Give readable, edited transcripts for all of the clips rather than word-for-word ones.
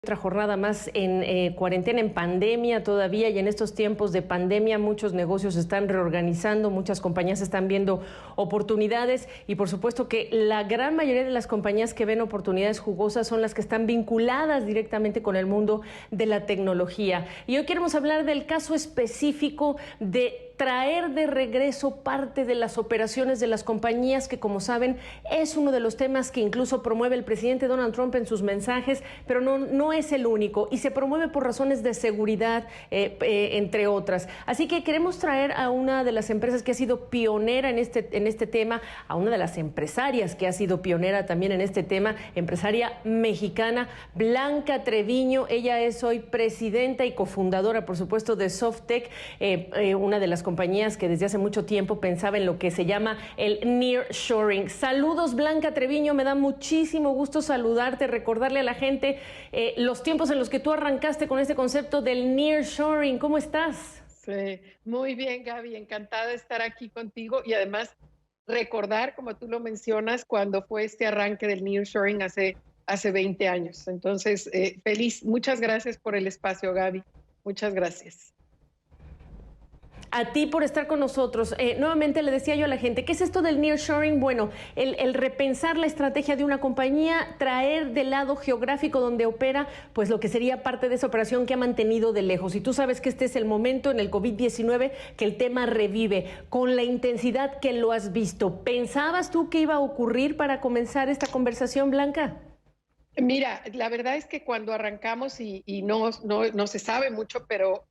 Otra jornada más en cuarentena, en pandemia todavía, y en estos tiempos de pandemia muchos negocios se están reorganizando, muchas compañías están viendo oportunidades y por supuesto que la gran mayoría de las compañías que ven oportunidades jugosas son las que están vinculadas directamente con el mundo de la tecnología. Y hoy queremos hablar del caso específico de traer de regreso parte de las operaciones de las compañías, que como saben es uno de los temas que incluso promueve el presidente Donald Trump en sus mensajes, pero no es el único y se promueve por razones de seguridad, entre otras. Así que queremos traer a una de las empresas que ha sido pionera en este tema, a una de las empresarias que ha sido pionera también en este tema, empresaria mexicana, Blanca Treviño. Ella es hoy presidenta y cofundadora, por supuesto, de Softtek, una de las compañías que desde hace mucho tiempo pensaba en lo que se llama el nearshoring. Saludos, Blanca Treviño, me da muchísimo gusto saludarte, recordarle a la gente los tiempos en los que tú arrancaste con este concepto del nearshoring. ¿Cómo estás? Sí, muy bien, Gaby, encantada de estar aquí contigo y además recordar, como tú lo mencionas, cuando fue este arranque del nearshoring hace 20 años. Entonces, feliz, muchas gracias por el espacio, Gaby. Muchas gracias. A ti por estar con nosotros. Nuevamente le decía yo a la gente, ¿qué es esto del nearshoring? Bueno, el repensar la estrategia de una compañía, traer del lado geográfico donde opera, pues lo que sería parte de esa operación que ha mantenido de lejos. Y tú sabes que este es el momento en el COVID-19 que el tema revive con la intensidad que lo has visto. ¿Pensabas tú que iba a ocurrir para comenzar esta conversación, Blanca? Mira, la verdad es que cuando arrancamos y no se sabe mucho, pero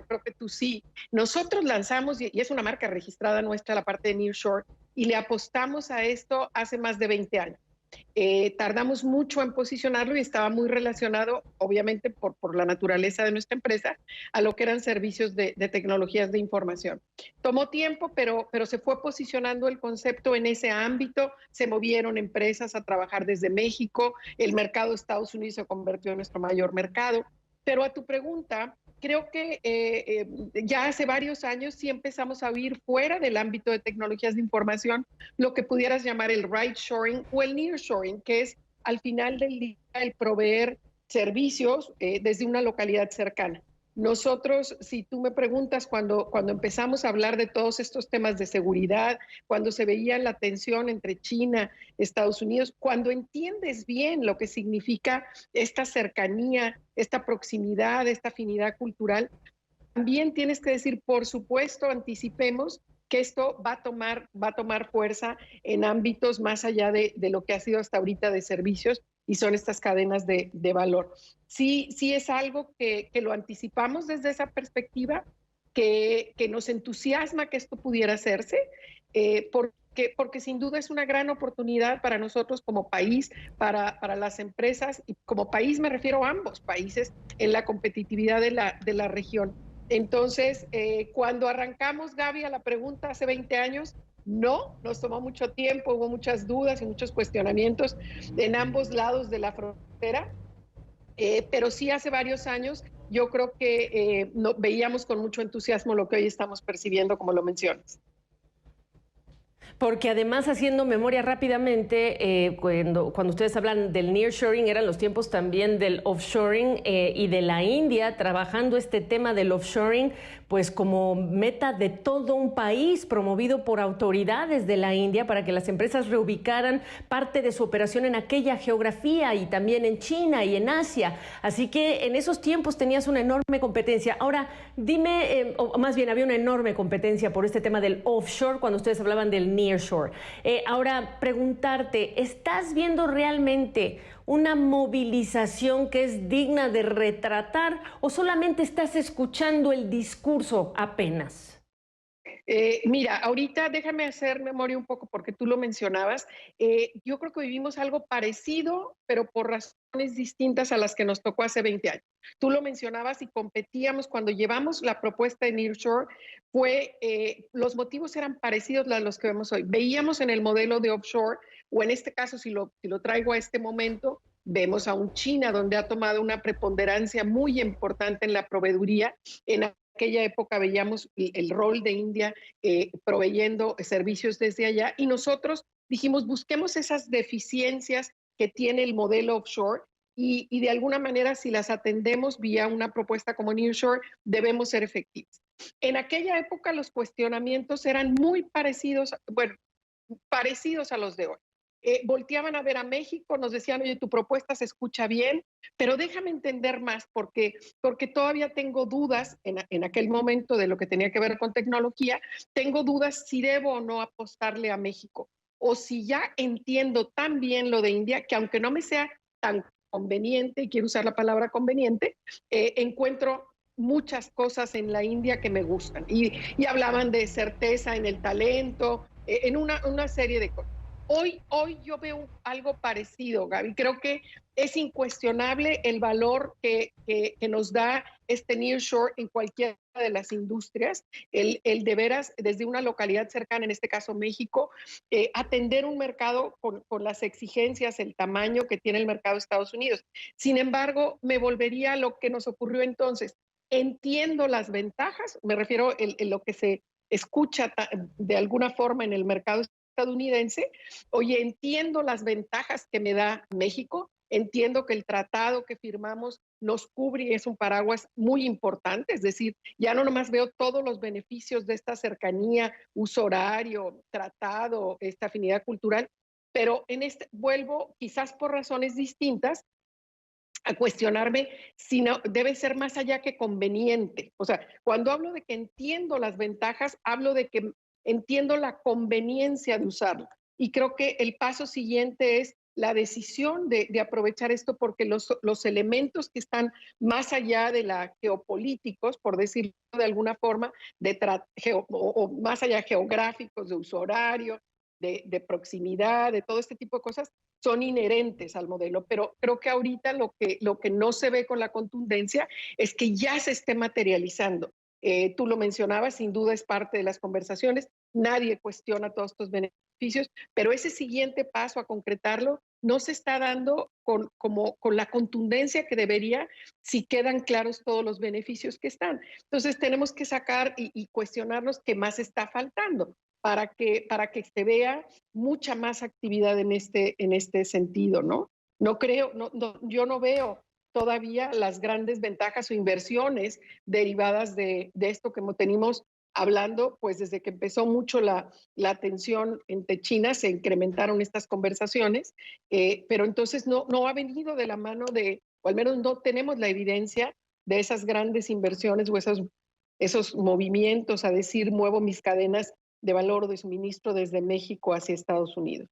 creo que tú sí. Nosotros lanzamos, y es una marca registrada nuestra, la parte de Nearshore, y le apostamos a esto hace más de 20 años. Tardamos mucho en posicionarlo y estaba muy relacionado, obviamente, por la naturaleza de nuestra empresa, a lo que eran servicios de tecnologías de información. Tomó tiempo, pero se fue posicionando el concepto en ese ámbito, se movieron empresas a trabajar desde México, el mercado de Estados Unidos se convirtió en nuestro mayor mercado. Pero a tu pregunta, creo que ya hace varios años sí empezamos a oír fuera del ámbito de tecnologías de información lo que pudieras llamar el right shoring o el nearshoring, que es al final del día el proveer servicios desde una localidad cercana. Nosotros, si tú me preguntas, cuando empezamos a hablar de todos estos temas de seguridad, cuando se veía la tensión entre China, Estados Unidos, cuando entiendes bien lo que significa esta cercanía, esta proximidad, esta afinidad cultural, también tienes que decir, por supuesto, anticipemos que esto va a tomar fuerza en ámbitos más allá de lo que ha sido hasta ahorita de servicios y son estas cadenas de valor. Sí, sí es algo que lo anticipamos desde esa perspectiva, que nos entusiasma que esto pudiera hacerse, porque sin duda es una gran oportunidad para nosotros como país, para las empresas, y como país me refiero a ambos países, en la competitividad de la región. Entonces, cuando arrancamos, Gaby, a la pregunta hace 20 años, no, nos tomó mucho tiempo, hubo muchas dudas y muchos cuestionamientos en ambos lados de la frontera, pero sí hace varios años yo creo que veíamos con mucho entusiasmo lo que hoy estamos percibiendo, como lo mencionas. Porque además, haciendo memoria rápidamente, cuando ustedes hablan del nearshoring, eran los tiempos también del offshoring, y de la India trabajando este tema del offshoring, pues como meta de todo un país, promovido por autoridades de la India para que las empresas reubicaran parte de su operación en aquella geografía y también en China y en Asia. Así que en esos tiempos tenías una enorme competencia. Ahora, dime, o más bien había una enorme competencia por este tema del offshore cuando ustedes hablaban del nearshore. Ahora, preguntarte, ¿estás viendo realmente una movilización que es digna de retratar o solamente estás escuchando el discurso apenas? Mira, ahorita déjame hacer memoria un poco porque tú lo mencionabas. Yo creo que vivimos algo parecido, pero por razones distintas a las que nos tocó hace 20 años. Tú lo mencionabas y competíamos cuando llevamos la propuesta de Nearshore, los motivos eran parecidos a los que vemos hoy. Veíamos en el modelo de offshore, o en este caso, si lo traigo a este momento, vemos a un China donde ha tomado una preponderancia muy importante en la proveeduría. En aquella época veíamos el rol de India proveyendo servicios desde allá y nosotros dijimos, busquemos esas deficiencias que tiene el modelo offshore y de alguna manera si las atendemos vía una propuesta como Nearshore, debemos ser efectivos. En aquella época los cuestionamientos eran muy parecidos, bueno, parecidos a los de hoy. Volteaban a ver a México, nos decían, oye, tu propuesta se escucha bien, pero déjame entender más porque todavía tengo dudas en aquel momento de lo que tenía que ver con tecnología, tengo dudas si debo o no apostarle a México, o si ya entiendo tan bien lo de India, que aunque no me sea tan conveniente, y quiero usar la palabra conveniente, encuentro muchas cosas en la India que me gustan. Y hablaban de certeza en el talento, en una serie de cosas. Hoy yo veo algo parecido, Gaby. Creo que es incuestionable el valor que nos da este nearshore en cualquiera de las industrias, el de veras desde una localidad cercana, en este caso México, atender un mercado con las exigencias, el tamaño que tiene el mercado de Estados Unidos. Sin embargo, me volvería a lo que nos ocurrió entonces. Entiendo las ventajas, me refiero a lo que se escucha de alguna forma en el mercado estadounidense. Oye, entiendo las ventajas que me da México, entiendo que el tratado que firmamos nos cubre y es un paraguas muy importante, es decir, ya no nomás veo todos los beneficios de esta cercanía, uso horario, tratado, esta afinidad cultural, pero en este vuelvo, quizás por razones distintas, a cuestionarme si no debe ser más allá que conveniente. O sea, cuando hablo de que entiendo las ventajas, hablo de que entiendo la conveniencia de usarlo. Y creo que el paso siguiente es la decisión de aprovechar esto porque los elementos que están más allá de la geopolíticos, por decirlo de alguna forma, o más allá geográficos, de uso horario, de proximidad, de todo este tipo de cosas, son inherentes al modelo, pero creo que ahorita lo que no se ve con la contundencia es que ya se esté materializando. Tú lo mencionabas, sin duda es parte de las conversaciones, nadie cuestiona todos estos beneficios, pero ese siguiente paso a concretarlo no se está dando con la contundencia que debería si quedan claros todos los beneficios que están. Entonces tenemos que sacar y cuestionarnos qué más está faltando para que se vea mucha más actividad en este sentido, ¿no? No creo, yo no veo todavía las grandes ventajas o inversiones derivadas de esto que tenemos hablando, pues desde que empezó mucho la tensión entre China, se incrementaron estas conversaciones, pero entonces no ha venido de la mano de, o al menos no tenemos la evidencia de esas grandes inversiones o esos movimientos a decir, muevo mis cadenas de valor o de suministro desde México hacia Estados Unidos.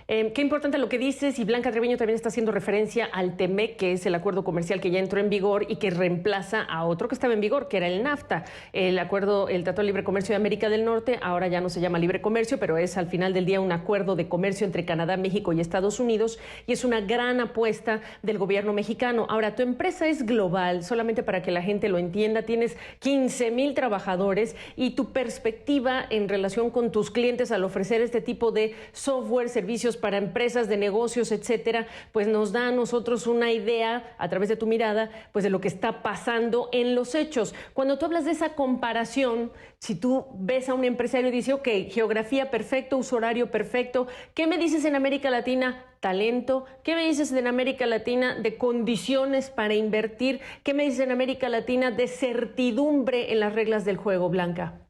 Qué importante lo que dices, y Blanca Treviño también está haciendo referencia al TEMEC, que es el acuerdo comercial que ya entró en vigor y que reemplaza a otro que estaba en vigor, que era el NAFTA, el Tratado de Libre Comercio de América del Norte. Ahora ya no se llama libre comercio, pero es al final del día un acuerdo de comercio entre Canadá, México y Estados Unidos, y es una gran apuesta del gobierno mexicano. Ahora, tu empresa es global, solamente para que la gente lo entienda, tienes 15,000 trabajadores, y tu perspectiva en relación con tus clientes al ofrecer este tipo de software, servicios para empresas de negocios, etcétera, pues nos da a nosotros una idea a través de tu mirada, pues de lo que está pasando en los hechos. Cuando tú hablas de esa comparación, si tú ves a un empresario y dices, ok, geografía perfecto, uso horario perfecto, ¿qué me dices en América Latina? Talento. ¿Qué me dices en América Latina de condiciones para invertir? ¿Qué me dices en América Latina de certidumbre en las reglas del juego, Blanca?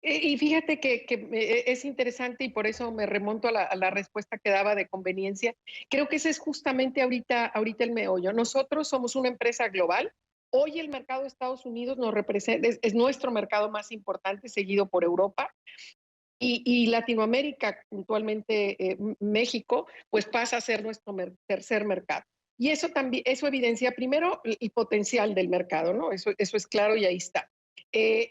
Y fíjate que es interesante y por eso me remonto a la respuesta que daba de conveniencia. Creo que ese es justamente ahorita el meollo. Nosotros somos una empresa global. Hoy el mercado de Estados Unidos nos representa, es nuestro mercado más importante, seguido por Europa. Y Latinoamérica, puntualmente México, pues pasa a ser nuestro tercer mercado. Y eso también, eso evidencia primero el potencial del mercado, ¿no? Eso es claro y ahí está.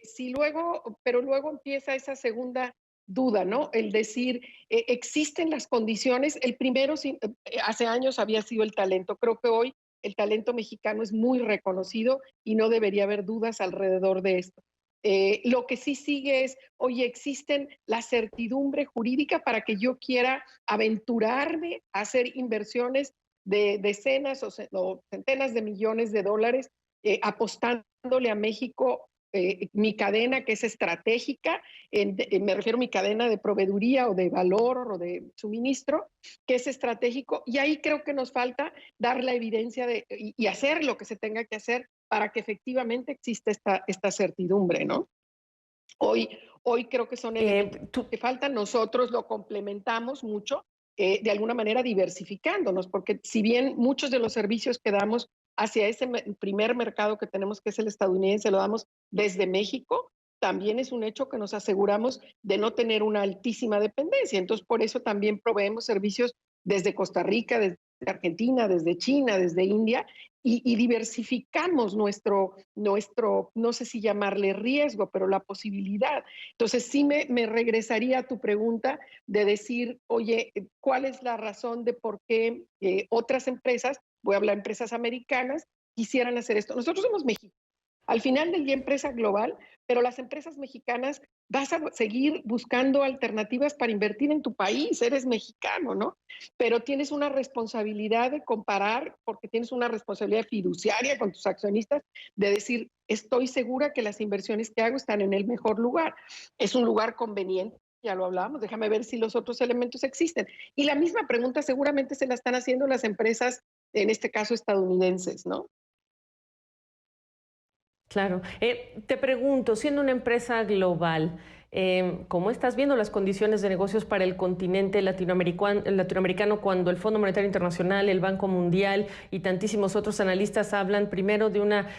Si luego, pero luego empieza esa segunda duda, ¿no? El decir, existen las condiciones. El primero, hace años había sido el talento. Creo que hoy el talento mexicano es muy reconocido y no debería haber dudas alrededor de esto. Lo que sí sigue es, oye, existen la certidumbre jurídica para que yo quiera aventurarme a hacer inversiones de decenas o centenas de millones de dólares apostándole a México mi cadena que es estratégica, me refiero a mi cadena de proveeduría o de valor o de suministro, que es estratégico, y ahí creo que nos falta dar la evidencia y hacer lo que se tenga que hacer para que efectivamente exista esta certidumbre, ¿no? Hoy, hoy creo que son elementos Tú, que faltan, nosotros lo complementamos mucho, de alguna manera diversificándonos, porque si bien muchos de los servicios que damos hacia ese primer mercado que tenemos, que es el estadounidense, lo damos desde México, también es un hecho que nos aseguramos de no tener una altísima dependencia. Entonces, por eso también proveemos servicios desde Costa Rica, desde Argentina, desde China, desde India, y diversificamos nuestro, no sé si llamarle riesgo, pero la posibilidad. Entonces, sí me regresaría a tu pregunta de decir, oye, ¿cuál es la razón de por qué otras empresas, voy a hablar de empresas americanas, quisieran hacer esto? Nosotros somos México. Al final del día, empresa global, pero las empresas mexicanas vas a seguir buscando alternativas para invertir en tu país, eres mexicano, ¿no? Pero tienes una responsabilidad de comparar, porque tienes una responsabilidad fiduciaria con tus accionistas, de decir, estoy segura que las inversiones que hago están en el mejor lugar. Es un lugar conveniente, ya lo hablábamos, déjame ver si los otros elementos existen. Y la misma pregunta seguramente se la están haciendo las empresas, en este caso estadounidenses, ¿no? claro. Te pregunto, siendo una empresa global, ¿cómo estás viendo las condiciones de negocios para el continente latinoamericano cuando el Fondo Monetario Internacional, el Banco Mundial y tantísimos otros analistas hablan primero de una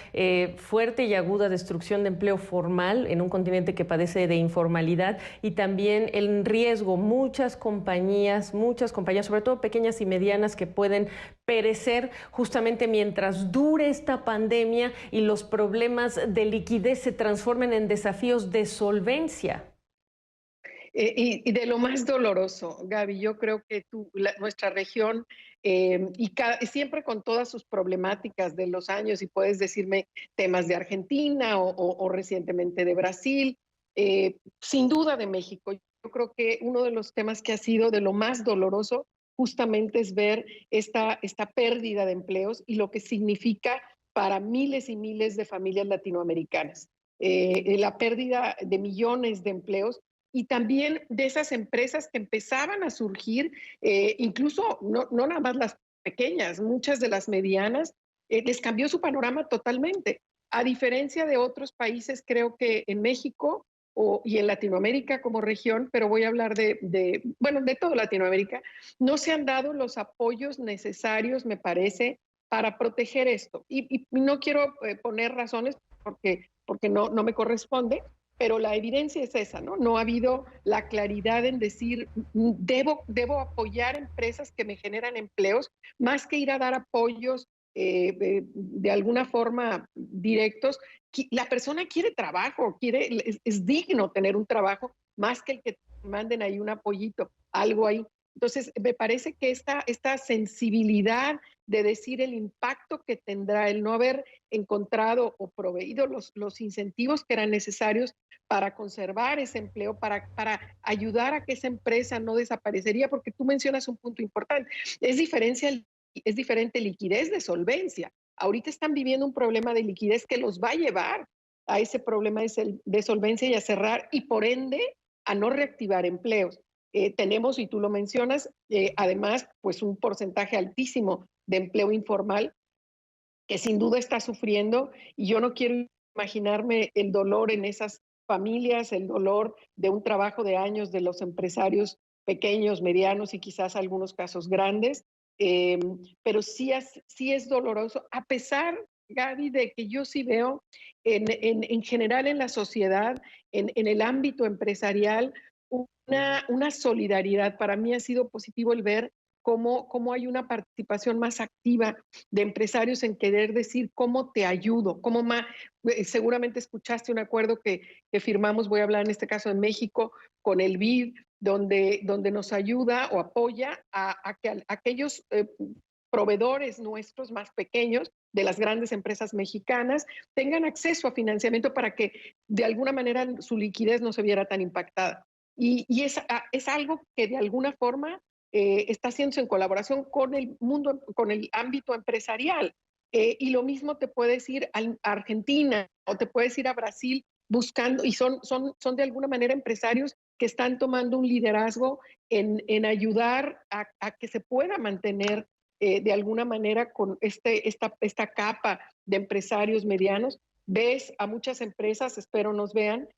fuerte y aguda destrucción de empleo formal en un continente que padece de informalidad y también el riesgo, muchas compañías, sobre todo pequeñas y medianas, que pueden perecer justamente mientras dure esta pandemia y los problemas de liquidez se transformen en desafíos de solvencia? Y de lo más doloroso, Gaby, yo creo que nuestra región, y siempre con todas sus problemáticas de los años, y puedes decirme temas de Argentina o recientemente de Brasil, sin duda de México. Yo creo que uno de los temas que ha sido de lo más doloroso justamente es ver esta pérdida de empleos y lo que significa para miles y miles de familias latinoamericanas. La pérdida de millones de empleos y también de esas empresas que empezaban a surgir, incluso no nada más las pequeñas, muchas de las medianas, les cambió su panorama totalmente. A diferencia de otros países, creo que en México y en Latinoamérica como región, pero voy a hablar bueno, de toda Latinoamérica, no se han dado los apoyos necesarios, me parece, para proteger esto. Y no quiero poner razones porque no me corresponde, pero la evidencia es esa, ¿no? No ha habido la claridad en decir, debo apoyar empresas que me generan empleos, más que ir a dar apoyos de alguna forma directos. La persona quiere trabajo, es digno tener un trabajo, más que el que manden ahí un apoyito, algo ahí. Entonces, me parece que esta sensibilidad de decir el impacto que tendrá el no haber encontrado o proveído los incentivos que eran necesarios para conservar ese empleo, para ayudar a que esa empresa no desaparecería, porque tú mencionas un punto importante, es diferente liquidez de solvencia. Ahorita están viviendo un problema de liquidez que los va a llevar a ese problema de solvencia y a cerrar y por ende a no reactivar empleos. Tenemos, y tú lo mencionas, además, pues un porcentaje altísimo de empleo informal que sin duda está sufriendo y yo no quiero imaginarme el dolor en esas familias, el dolor de un trabajo de años de los empresarios pequeños, medianos y quizás algunos casos grandes, eh, pero sí es doloroso, a pesar, Gaby, de que yo sí veo en general en la sociedad, en el ámbito empresarial, una solidaridad. Para mí ha sido positivo el ver cómo hay una participación más activa de empresarios en querer decir cómo te ayudo, seguramente escuchaste un acuerdo que firmamos, voy a hablar en este caso en México, con el BID, donde nos ayuda o apoya a que aquellos proveedores nuestros más pequeños de las grandes empresas mexicanas tengan acceso a financiamiento para que de alguna manera su liquidez no se viera tan impactada. Y es algo que de alguna forma está haciéndose en colaboración con el mundo, con el ámbito empresarial. Y lo mismo te puedes ir a Argentina o te puedes ir a Brasil buscando, y son de alguna manera empresarios que están tomando un liderazgo en ayudar a que se pueda mantener de alguna manera con esta capa de empresarios medianos. Ves a muchas empresas, espero nos vean,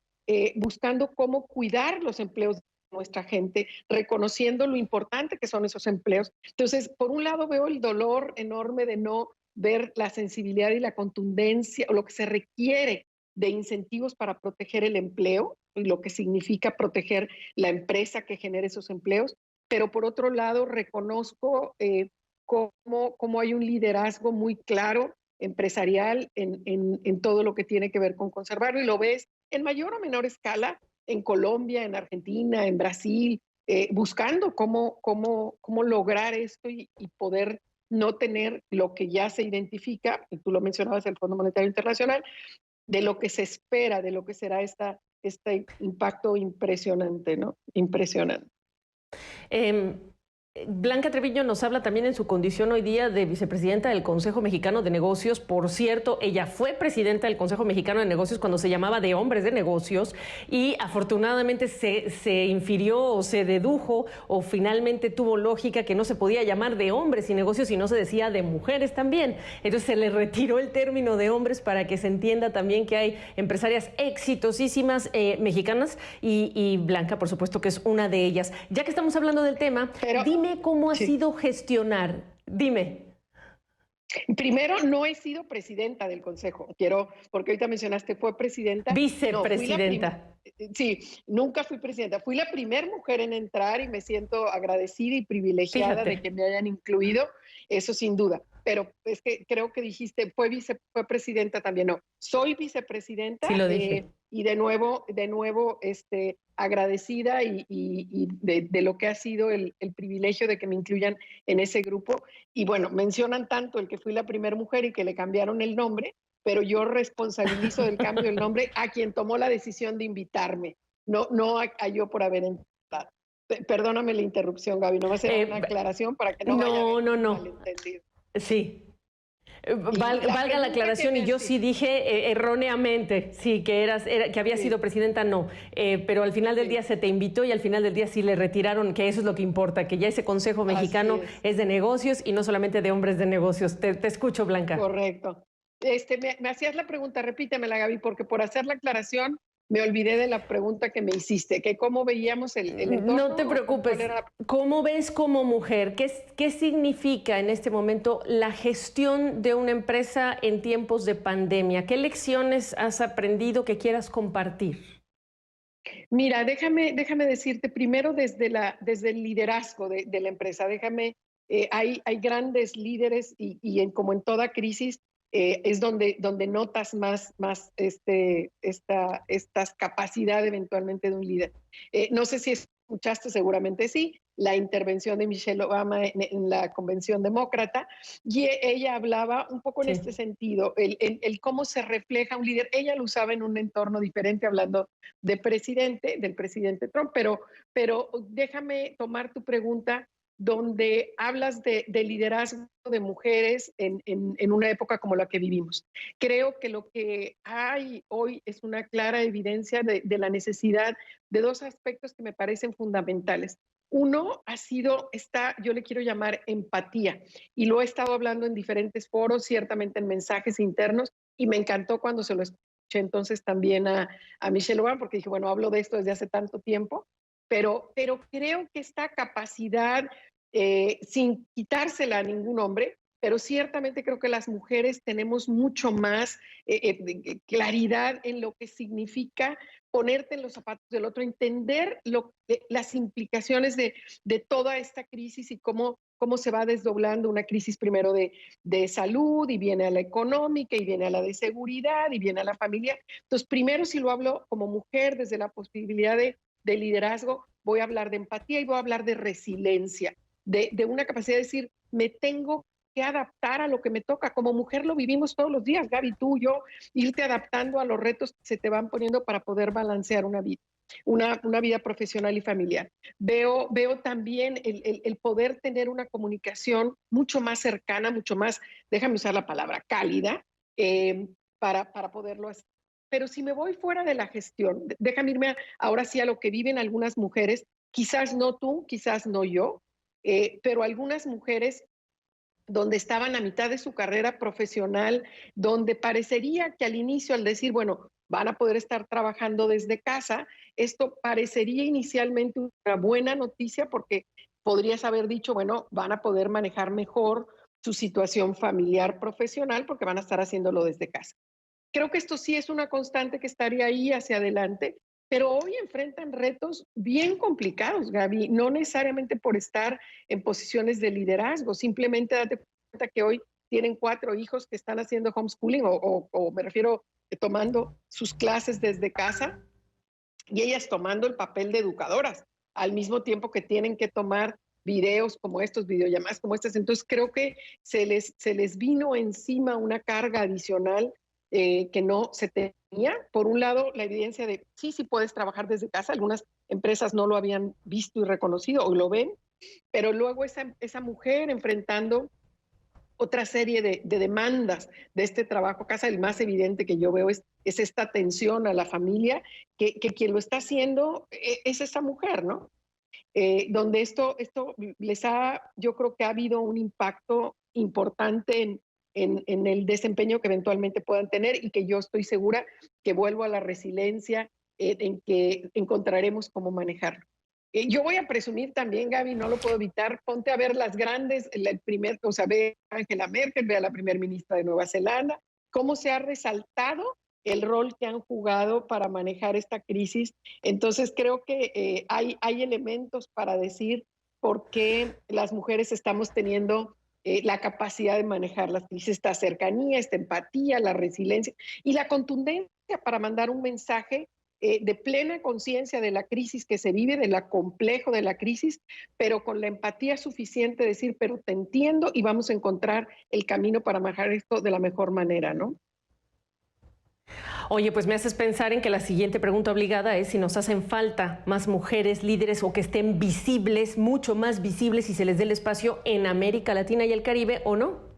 buscando cómo cuidar los empleos de nuestra gente, reconociendo lo importante que son esos empleos. Entonces, por un lado veo el dolor enorme de no ver la sensibilidad y la contundencia o lo que se requiere de incentivos para proteger el empleo y lo que significa proteger la empresa que genera esos empleos, pero por otro lado reconozco cómo hay un liderazgo muy claro empresarial en todo lo que tiene que ver con conservarlo, y lo ves en mayor o menor escala en Colombia, en Argentina, en Brasil, buscando cómo lograr esto y poder no tener lo que ya se identifica, y tú lo mencionabas, el Fondo Monetario Internacional, de lo que se espera, de lo que será este impacto impresionante, ¿no? Impresionante. Eh, Blanca Treviño nos habla también en su condición hoy día de vicepresidenta del Consejo Mexicano de Negocios. Por cierto, ella fue presidenta del Consejo Mexicano de Negocios cuando se llamaba de Hombres de Negocios, y afortunadamente se infirió o se dedujo o finalmente tuvo lógica que no se podía llamar de hombres y negocios, sino se decía de mujeres también. Entonces se le retiró el término de hombres para que se entienda también que hay empresarias exitosísimas mexicanas, y Blanca, por supuesto, que es una de ellas. Ya que estamos hablando del tema, dime cómo ha sido gestionar. Dime. Primero, no he sido presidenta del Consejo, porque ahorita mencionaste, fue presidenta. Vicepresidenta. No, sí, nunca fui presidenta. Fui la primera mujer en entrar y me siento agradecida y privilegiada de que me hayan incluido, eso sin duda. Pero es que creo que dijiste, fue presidenta también. No, soy vicepresidenta. Sí, lo dije. Y de nuevo, agradecida y de lo que ha sido el privilegio de que me incluyan en ese grupo. Y bueno, mencionan tanto el que fui la primera mujer y que le cambiaron el nombre, pero yo responsabilizo del cambio del nombre a quien tomó la decisión de invitarme, no a yo por haber entrado. Perdóname la interrupción, Gaby, no va a ser una aclaración para que no vaya a haber malentendido. Sí. Valga la aclaración, y yo sí dije erróneamente, sí, que había sido presidenta, no, pero al final del día se te invitó y al final del día sí le retiraron, que eso es lo que importa, que ya ese Consejo Mexicano es de negocios y no solamente de hombres de negocios. Te escucho, Blanca. Correcto. Me hacías la pregunta, repítemela, Gaby, porque por hacer la aclaración me olvidé de la pregunta que me hiciste, que cómo veíamos el entorno. No te preocupes. ¿Cómo ves como mujer? ¿Qué significa en este momento la gestión de una empresa en tiempos de pandemia? ¿Qué lecciones has aprendido que quieras compartir? Mira, déjame decirte primero desde el liderazgo de la empresa. Hay grandes líderes como en toda crisis, es donde notas más esta capacidad eventualmente de un líder. No sé si escuchaste, seguramente sí, la intervención de Michelle Obama en la Convención Demócrata, y ella hablaba un poco en este sentido, el cómo se refleja un líder. Ella lo usaba en un entorno diferente, hablando del presidente Trump, pero déjame tomar tu pregunta donde hablas de liderazgo de mujeres en una época como la que vivimos. Creo que lo que hay hoy es una clara evidencia de la necesidad de dos aspectos que me parecen fundamentales. Uno ha sido yo le quiero llamar empatía, y lo he estado hablando en diferentes foros, ciertamente en mensajes internos, y me encantó cuando se lo escuché entonces también a Michelle Obama, porque dije, bueno, hablo de esto desde hace tanto tiempo, pero creo que esta capacidad, sin quitársela a ningún hombre, pero ciertamente creo que las mujeres tenemos mucho más claridad en lo que significa ponerte en los zapatos del otro, entender las implicaciones de toda esta crisis y cómo se va desdoblando una crisis primero de salud, y viene a la económica, y viene a la de seguridad, y viene a la familia. Entonces, primero, si lo hablo como mujer, desde la posibilidad de liderazgo, voy a hablar de empatía y voy a hablar de resiliencia, de una capacidad de decir, me tengo que adaptar a lo que me toca. Como mujer lo vivimos todos los días, Gaby, tú, yo, irte adaptando a los retos que se te van poniendo para poder balancear una vida. una vida profesional y familiar. Veo también el poder tener una comunicación mucho más cercana, mucho más, déjame usar la palabra, cálida, para poderlo hacer. Pero si me voy fuera de la gestión, déjame irme ahora sí a lo que viven algunas mujeres, quizás no tú, quizás no yo, pero algunas mujeres donde estaban a mitad de su carrera profesional, donde parecería que al inicio, al decir, bueno, van a poder estar trabajando desde casa, esto parecería inicialmente una buena noticia porque podrías haber dicho, bueno, van a poder manejar mejor su situación familiar profesional porque van a estar haciéndolo desde casa. Creo que esto sí es una constante que estaría ahí hacia adelante, pero hoy enfrentan retos bien complicados, Gaby, no necesariamente por estar en posiciones de liderazgo, simplemente date cuenta que hoy tienen 4 hijos que están haciendo homeschooling o me refiero tomando sus clases desde casa y ellas tomando el papel de educadoras, al mismo tiempo que tienen que tomar videos como estos, videollamadas como estas. Entonces creo que se les vino encima una carga adicional que no se tenía. Por un lado, la evidencia de sí, sí puedes trabajar desde casa. Algunas empresas no lo habían visto y reconocido o lo ven, pero luego esa mujer enfrentando otra serie de demandas de este trabajo casa. El más evidente que yo veo es esta atención a la familia, que quien lo está haciendo es esa mujer, ¿no? Donde esto les ha, yo creo que ha habido un impacto importante en el desempeño que eventualmente puedan tener y que yo estoy segura que vuelvo a la resiliencia en que encontraremos cómo manejarlo. Yo voy a presumir también, Gaby, no lo puedo evitar, ponte a ver las grandes, o sea, ve a Angela Merkel, ve a la primer ministra de Nueva Zelanda, cómo se ha resaltado el rol que han jugado para manejar esta crisis. Entonces creo que hay elementos para decir por qué las mujeres estamos teniendo la capacidad de manejar las crisis, esta cercanía, esta empatía, la resiliencia y la contundencia para mandar un mensaje de plena conciencia de la crisis que se vive, de lo complejo de la crisis, pero con la empatía suficiente de decir, pero te entiendo y vamos a encontrar el camino para manejar esto de la mejor manera, ¿no? Oye, pues me haces pensar en que la siguiente pregunta obligada es si nos hacen falta más mujeres líderes o que estén visibles, mucho más visibles y se les dé el espacio en América Latina y el Caribe o no.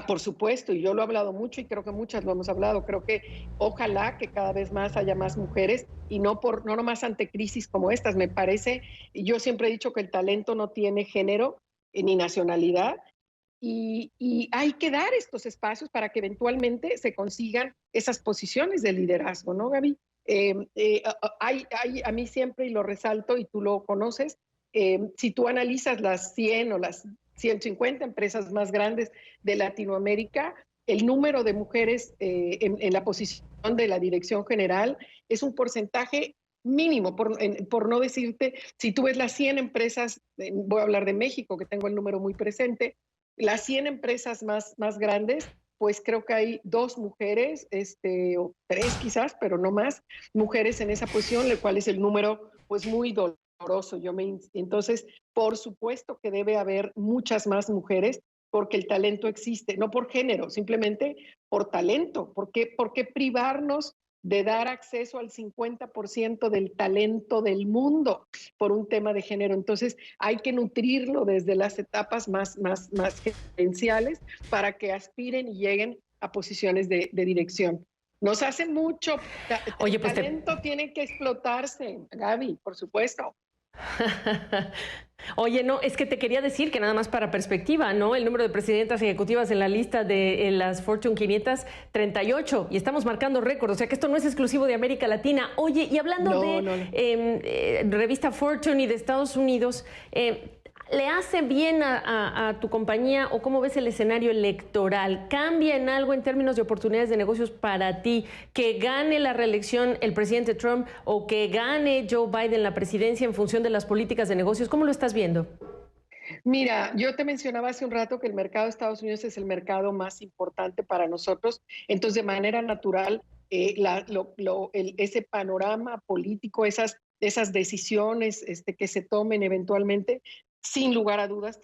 Por supuesto, y yo lo he hablado mucho y creo que muchas lo hemos hablado. Creo que ojalá que cada vez más haya más mujeres y no nomás ante crisis como estas. Me parece, y yo siempre he dicho que el talento no tiene género ni nacionalidad y hay que dar estos espacios para que eventualmente se consigan esas posiciones de liderazgo, ¿no, Gaby? A mí siempre, y lo resalto, y tú lo conoces, si tú analizas las 100 o las 150 empresas más grandes de Latinoamérica, el número de mujeres en la posición de la dirección general es un porcentaje mínimo, por no decirte, si tú ves las 100 empresas, voy a hablar de México, que tengo el número muy presente, las 100 empresas más grandes, pues creo que hay 2 mujeres, o 3 quizás, pero no más, mujeres en esa posición, lo cual es el número pues muy doloroso. Entonces, por supuesto que debe haber muchas más mujeres porque el talento existe, no por género, simplemente por talento. ¿Por qué privarnos de dar acceso al 50% del talento del mundo por un tema de género? Entonces hay que nutrirlo desde las etapas más gerenciales para que aspiren y lleguen a posiciones de dirección. Nos hace mucho, Oye, el pues talento tiene que explotarse, Gaby, por supuesto. Oye, no, es que te quería decir que nada más para perspectiva, ¿no? El número de presidentas ejecutivas en la lista de las Fortune 500, 38, y estamos marcando récord, o sea que esto no es exclusivo de América Latina. Oye, y hablando de revista Fortune y de Estados Unidos, ¿le hace bien a tu compañía o cómo ves el escenario electoral? ¿Cambia en algo en términos de oportunidades de negocios para ti que gane la reelección el presidente Trump o que gane Joe Biden la presidencia en función de las políticas de negocios? ¿Cómo lo estás viendo? Mira, yo te mencionaba hace un rato que el mercado de Estados Unidos es el mercado más importante para nosotros, entonces de manera natural ese panorama político, esas decisiones que se tomen eventualmente, sin lugar a dudas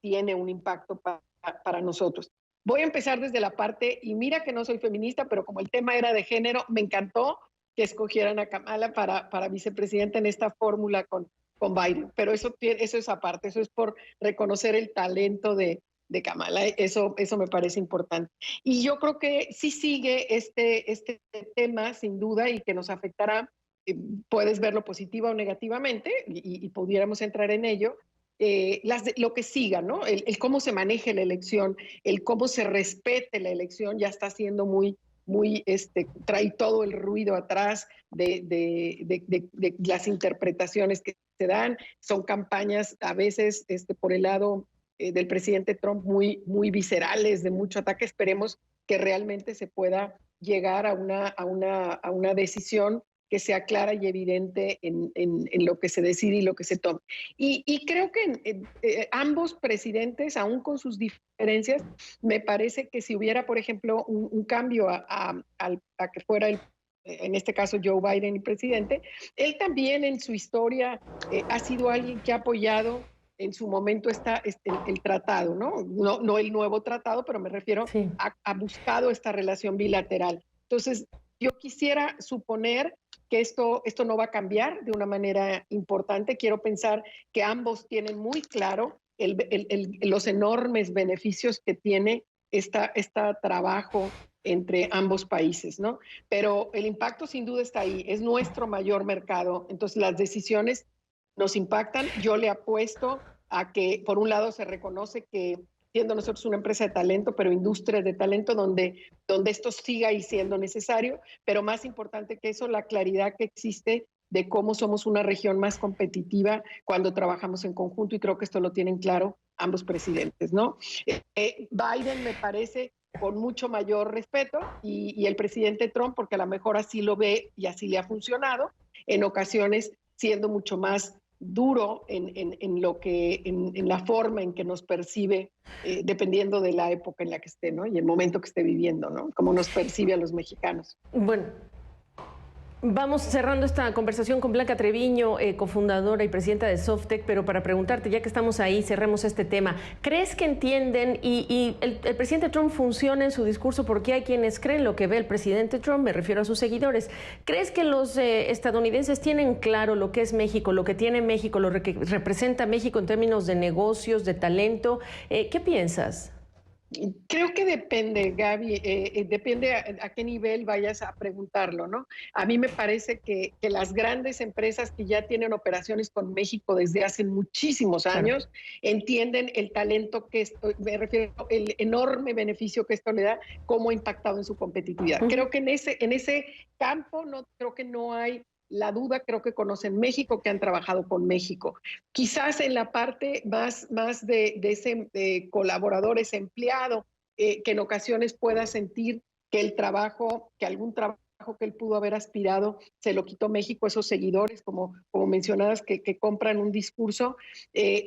tiene un impacto para nosotros. Voy a empezar desde la parte, y mira que no soy feminista, pero como el tema era de género, me encantó que escogieran a Kamala para vicepresidenta en esta fórmula con Biden. Pero eso es aparte, eso es por reconocer el talento de Kamala. Eso me parece importante. Y yo creo que sí sigue este tema, sin duda, y que nos afectará. Puedes verlo positiva o negativamente, y pudiéramos entrar en ello. Lo que siga, ¿no? El cómo se maneje la elección, el cómo se respete la elección, ya está siendo muy, trae todo el ruido atrás de las interpretaciones que se dan. Son campañas a veces por el lado del presidente Trump muy, muy viscerales, de mucho ataque. Esperemos que realmente se pueda llegar a una decisión que sea clara y evidente en lo que se decide y lo que se toma. Y creo que ambos presidentes, aún con sus diferencias, me parece que si hubiera, por ejemplo, un cambio a que fuera en este caso Joe Biden el presidente, él también en su historia ha sido alguien que ha apoyado en su momento el tratado, ¿no? No el nuevo tratado, pero me refiero Sí. a buscado esta relación bilateral. Entonces, yo quisiera suponer que esto no va a cambiar de una manera importante. Quiero pensar que ambos tienen muy claro los enormes beneficios que tiene este trabajo entre ambos países, ¿no? Pero el impacto sin duda está ahí, es nuestro mayor mercado, entonces las decisiones nos impactan. Yo le apuesto a que, por un lado, se reconoce que siendo nosotros una empresa de talento, pero industria de talento donde esto siga y siendo necesario, pero más importante que eso, la claridad que existe de cómo somos una región más competitiva cuando trabajamos en conjunto, y creo que esto lo tienen claro ambos presidentes, ¿no? Biden me parece con mucho mayor respeto y el presidente Trump, porque a lo mejor así lo ve y así le ha funcionado, en ocasiones siendo mucho más duro en la forma en que nos percibe, dependiendo de la época en la que esté, ¿no? Y el momento que esté viviendo, ¿no? Cómo nos percibe a los mexicanos. Bueno, vamos cerrando esta conversación con Blanca Treviño, cofundadora y presidenta de Softec, pero para preguntarte, ya que estamos ahí, cerremos este tema. ¿Crees que entienden y el presidente Trump funciona en su discurso porque hay quienes creen lo que ve el presidente Trump, me refiero a sus seguidores? ¿Crees que los estadounidenses tienen claro lo que es México, lo que tiene México, lo que representa México en términos de negocios, de talento? ¿Qué piensas? Creo que depende, Gaby, depende a qué nivel vayas a preguntarlo, ¿no? A mí me parece que las grandes empresas que ya tienen operaciones con México desde hace muchísimos años entienden el talento que esto, me refiero, el enorme beneficio que esto le da, cómo ha impactado en su competitividad. Creo que en ese campo creo que no hay la duda, creo que conocen México, que han trabajado con México. Quizás en la parte más de ese colaborador, ese empleado, que en ocasiones pueda sentir que algún trabajo que él pudo haber aspirado, se lo quitó México, esos seguidores, como mencionadas, que compran un discurso,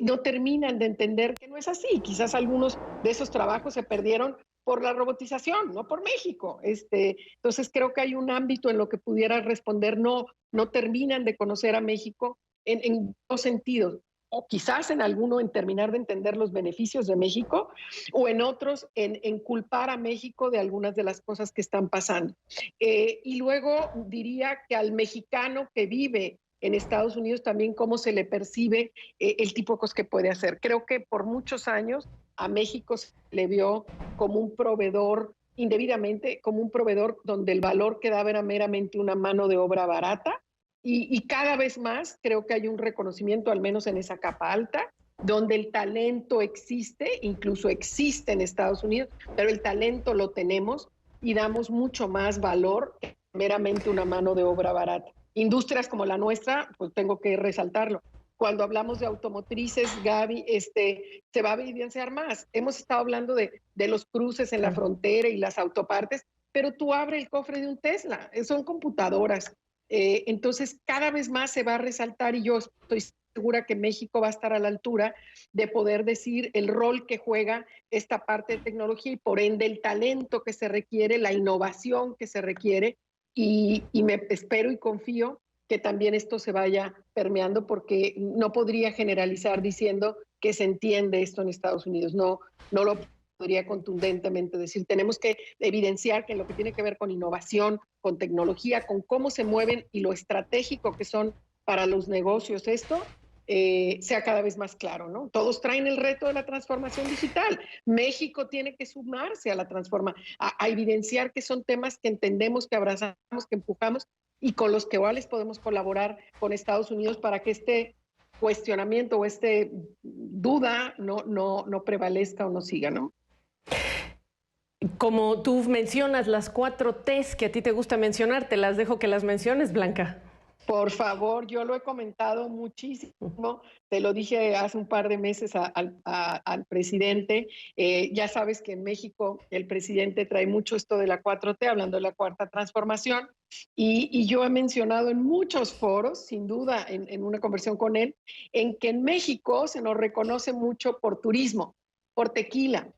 no terminan de entender que no es así. Quizás algunos de esos trabajos se perdieron por la robotización, no por México. Entonces creo que hay un ámbito en lo que pudiera responder, no terminan de conocer a México en dos sentidos, o quizás en alguno en terminar de entender los beneficios de México, o en otros en culpar a México de algunas de las cosas que están pasando. Y luego diría que al mexicano que vive en Estados Unidos también cómo se le percibe el tipo de cosas que puede hacer. Creo que por muchos años a México se le vio como un proveedor, indebidamente, como un proveedor donde el valor que daba era meramente una mano de obra barata, y cada vez más creo que hay un reconocimiento, al menos en esa capa alta, donde el talento existe, incluso existe en Estados Unidos, pero el talento lo tenemos y damos mucho más valor que meramente una mano de obra barata. Industrias como la nuestra, pues tengo que resaltarlo. Cuando hablamos de automotrices, Gaby, se va a evidenciar más. Hemos estado hablando de los cruces en la frontera y las autopartes, pero tú abres el cofre de un Tesla, son computadoras. Entonces, cada vez más se va a resaltar, y yo estoy segura que México va a estar a la altura de poder decir el rol que juega esta parte de tecnología y por ende el talento que se requiere, la innovación que se requiere, y me espero y confío que también esto se vaya permeando, porque no podría generalizar diciendo que se entiende esto en Estados Unidos, no lo podría contundentemente decir. Tenemos que evidenciar que en lo que tiene que ver con innovación, con tecnología, con cómo se mueven y lo estratégico que son para los negocios esto, sea cada vez más claro, ¿no? Todos traen el reto de la transformación digital. México tiene que sumarse a la transformación, a evidenciar que son temas que entendemos, que abrazamos, que empujamos y con los que iguales podemos colaborar con Estados Unidos para que este cuestionamiento o este duda no prevalezca o no siga, ¿no? Como tú mencionas las 4 Ts que a ti te gusta mencionar, te las dejo que las menciones, Blanca. Por favor, yo lo he comentado muchísimo, te lo dije hace un par de meses al presidente, ya sabes que en México el presidente trae mucho esto de la 4T, hablando de la cuarta transformación, y yo he mencionado en muchos foros, sin duda en una conversación con él, en que en México se nos reconoce mucho por turismo, por tequila,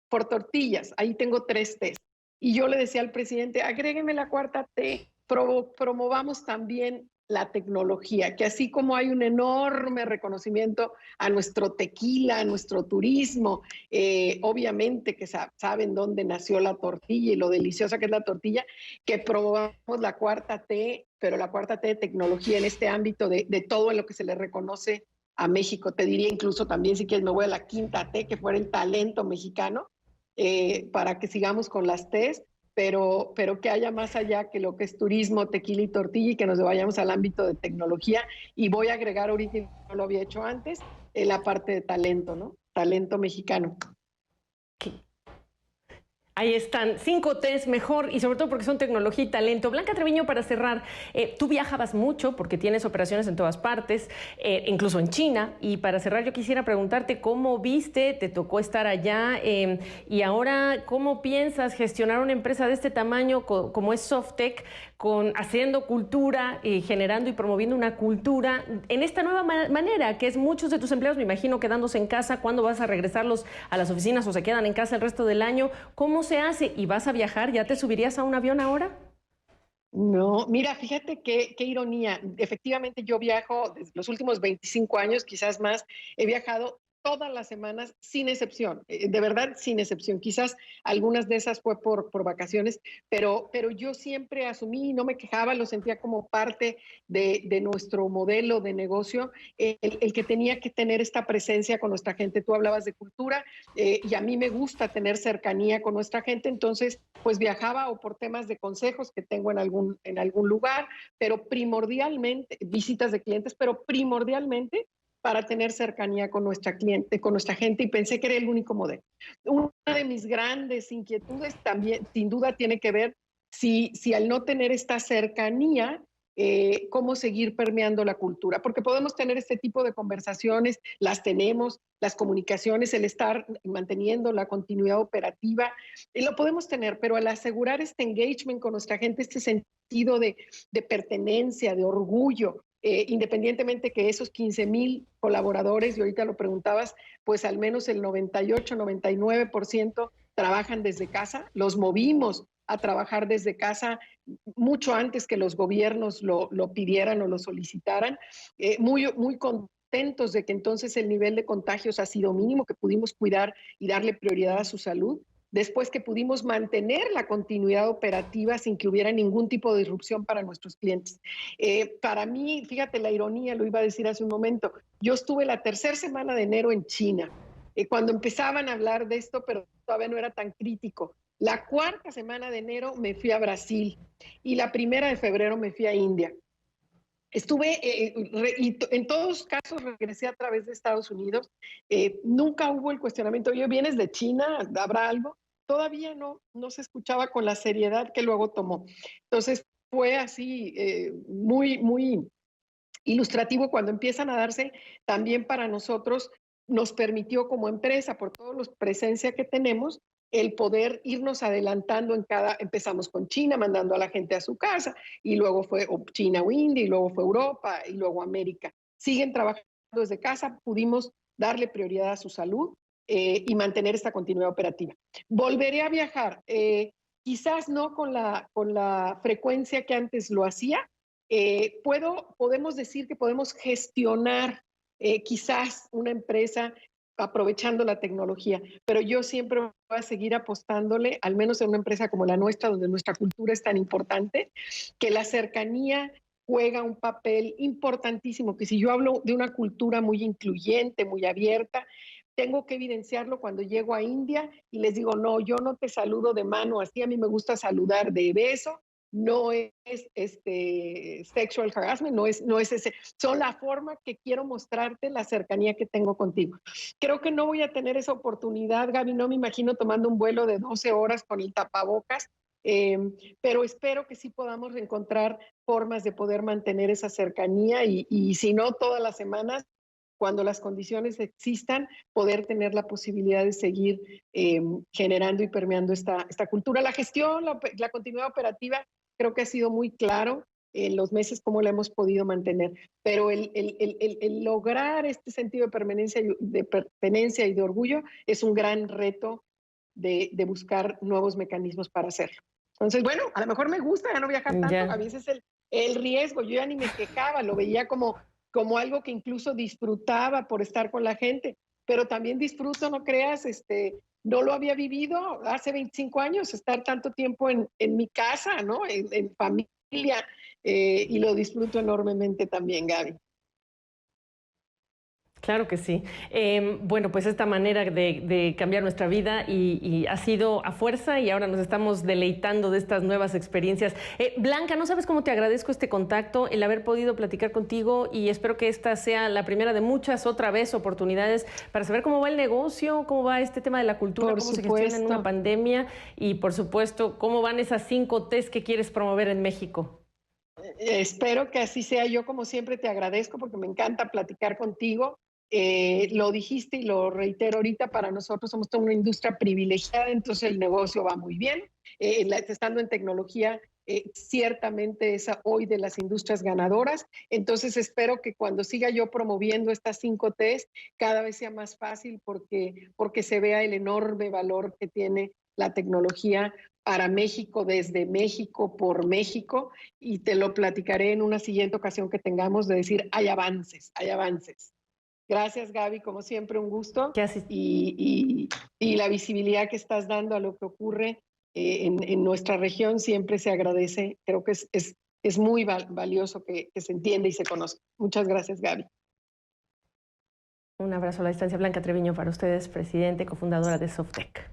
por tortillas, ahí tengo 3 Ts. Y yo le decía al presidente, agrégueme la 4T, promovamos también la tecnología, que así como hay un enorme reconocimiento a nuestro tequila, a nuestro turismo, obviamente que saben dónde nació la tortilla y lo deliciosa que es la tortilla, que promovamos la 4T, pero la 4T de tecnología en este ámbito de todo en lo que se le reconoce a México. Te diría incluso también, si quieres, me voy a la 5T, que fuera el talento mexicano, para que sigamos con las Ts, pero que haya más allá que lo que es turismo, tequila y tortilla y que nos vayamos al ámbito de tecnología. Y voy a agregar ahorita, no lo había hecho antes, la parte de talento, ¿no? Talento mexicano. Ahí están, 5 Ts mejor y sobre todo porque son tecnología y talento. Blanca Treviño, para cerrar, tú viajabas mucho porque tienes operaciones en todas partes, incluso en China. Y para cerrar yo quisiera preguntarte cómo viste, te tocó estar allá y ahora cómo piensas gestionar una empresa de este tamaño como es Softec, haciendo cultura, generando y promoviendo una cultura en esta nueva manera, que es muchos de tus empleados, me imagino, quedándose en casa. ¿Cuándo vas a regresarlos a las oficinas o se quedan en casa el resto del año? ¿Cómo se hace? ¿Y vas a viajar? ¿Ya te subirías a un avión ahora? No, mira, fíjate qué ironía. Efectivamente, yo viajo desde los últimos 25 años, quizás más, he viajado todas las semanas sin excepción, de verdad sin excepción. Quizás algunas de esas fue por vacaciones, pero yo siempre asumí y no me quejaba, lo sentía como parte de nuestro modelo de negocio, el que tenía que tener esta presencia con nuestra gente. Tú hablabas de cultura y a mí me gusta tener cercanía con nuestra gente, entonces pues viajaba o por temas de consejos que tengo en algún lugar, pero primordialmente, visitas de clientes, pero primordialmente para tener cercanía con nuestra cliente, con nuestra gente, y pensé que era el único modelo. Una de mis grandes inquietudes también, sin duda, tiene que ver si al no tener esta cercanía, cómo seguir permeando la cultura, porque podemos tener este tipo de conversaciones, las tenemos, las comunicaciones, el estar manteniendo la continuidad operativa, lo podemos tener, pero al asegurar este engagement con nuestra gente, este sentido de pertenencia, de orgullo, independientemente que esos 15,000 colaboradores, y ahorita lo preguntabas, pues al menos el 98, 99% trabajan desde casa, los movimos a trabajar desde casa mucho antes que los gobiernos lo pidieran o lo solicitaran, muy contentos de que entonces el nivel de contagios ha sido mínimo, que pudimos cuidar y darle prioridad a su salud. Después que pudimos mantener la continuidad operativa sin que hubiera ningún tipo de disrupción para nuestros clientes. Para mí, fíjate la ironía, lo iba a decir hace un momento, yo estuve la tercera semana de enero en China, cuando empezaban a hablar de esto, pero todavía no era tan crítico. La cuarta semana de enero me fui a Brasil y la primera de febrero me fui a India. Estuve, y en todos casos regresé a través de Estados Unidos. Nunca hubo el cuestionamiento, oye, ¿vienes de China? ¿Habrá algo? Todavía no se escuchaba con la seriedad que luego tomó. Entonces fue así, muy ilustrativo cuando empiezan a darse también para nosotros, nos permitió como empresa, por toda la presencia que tenemos, el poder irnos adelantando empezamos con China, mandando a la gente a su casa, y luego fue China o India, y luego fue Europa, y luego América. Siguen trabajando desde casa, pudimos darle prioridad a su salud y mantener esta continuidad operativa. Volveré a viajar, quizás no con la frecuencia que antes lo hacía, podemos decir que podemos gestionar quizás una empresa aprovechando la tecnología. Pero yo siempre voy a seguir apostándole, al menos en una empresa como la nuestra, donde nuestra cultura es tan importante, que la cercanía juega un papel importantísimo, que si yo hablo de una cultura muy incluyente, muy abierta, tengo que evidenciarlo cuando llego a India y les digo, no, yo no te saludo de mano así, a mí me gusta saludar de beso, no es sexual harassment, no es ese, son la forma que quiero mostrarte la cercanía que tengo contigo. Creo que no voy a tener esa oportunidad, Gaby, no me imagino tomando un vuelo de 12 horas con el tapabocas, eh, pero espero que sí podamos encontrar formas de poder mantener esa cercanía y si no todas las semanas, cuando las condiciones existan, poder tener la posibilidad de seguir generando y permeando esta cultura. La gestión, la continuidad operativa, creo que ha sido muy claro en los meses cómo la hemos podido mantener, pero el lograr este sentido de pertenencia y de orgullo es un gran reto de buscar nuevos mecanismos para hacerlo. Entonces, bueno, a lo mejor me gusta ya no viajar tanto, Ya. a veces el riesgo, yo ya ni me quejaba, lo veía como algo que incluso disfrutaba por estar con la gente, pero también disfruto, no creas, no lo había vivido hace 25 años, estar tanto tiempo en mi casa, ¿no? En familia, y lo disfruto enormemente también, Gaby. Claro que sí. Bueno, pues esta manera de cambiar nuestra vida y ha sido a fuerza y ahora nos estamos deleitando de estas nuevas experiencias. Blanca, no sabes cómo te agradezco este contacto, el haber podido platicar contigo y espero que esta sea la primera de muchas otra vez oportunidades para saber cómo va el negocio, cómo va este tema de la cultura, Por cómo se gestiona en una supuesto. pandemia y por supuesto cómo van esas 5 T's que quieres promover en México. Espero que así sea. Yo, como siempre, te agradezco porque me encanta platicar contigo. Lo dijiste y lo reitero ahorita, para nosotros somos toda una industria privilegiada, entonces el negocio va muy bien. Estando en tecnología, ciertamente es hoy de las industrias ganadoras. Entonces espero que cuando siga yo promoviendo estas 5 T's, cada vez sea más fácil porque se vea el enorme valor que tiene la tecnología para México, desde México, por México, y te lo platicaré en una siguiente ocasión que tengamos de decir, hay avances, hay avances. Gracias, Gaby, como siempre, un gusto ¿Qué haces? y la visibilidad que estás dando a lo que ocurre en nuestra región siempre se agradece. Creo que es muy valioso que se entienda y se conozca. Muchas gracias, Gaby. Un abrazo a la distancia. Blanca Treviño para ustedes, presidente, cofundadora de Softec.